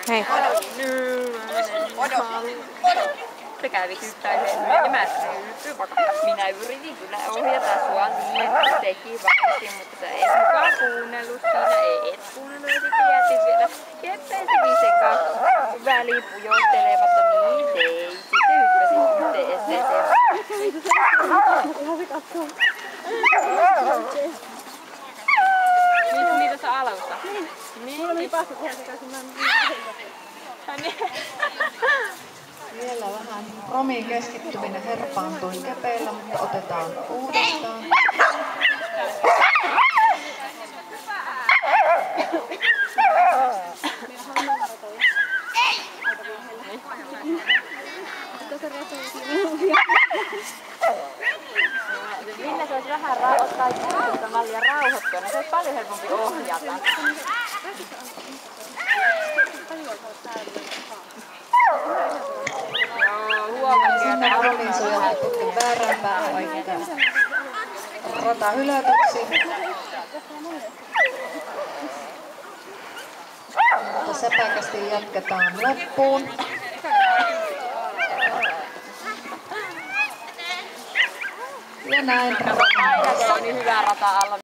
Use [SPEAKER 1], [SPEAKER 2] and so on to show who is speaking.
[SPEAKER 1] Hei.
[SPEAKER 2] Se kävi kyttäiseen ja mä ryyppyin, vaikka minä yritin kyllä ohjata sua niin, että se teki vaikin, mutta sä et mukaan kuunnellut siinä, et kuunnellut ja sitten jätit vielä keppeisenkin sekaan väliin pujottelematta, niin tei. Sitten hyppäsit yhteen esteeseen.
[SPEAKER 1] Ihan se katsoo.
[SPEAKER 2] Niin tuossa alussa. Niin.
[SPEAKER 1] Mulla meni paskat ihan sekaisin, mä en
[SPEAKER 3] Vielä vähän romiin keskittyminen herpaantui kepeillä, mutta otetaan uudestaan.
[SPEAKER 2] Minne se olisi vähän ottaa kuitenkin mallia rauhoittua, niin se olisi paljon helpompi ohjata.
[SPEAKER 3] Sinne romiin suojattu väärän päähän oikein rata hylätyksi. Mutta säpäkästi jatketaan loppuun. Ja näin
[SPEAKER 2] Aina se on niin hyvä rata alla.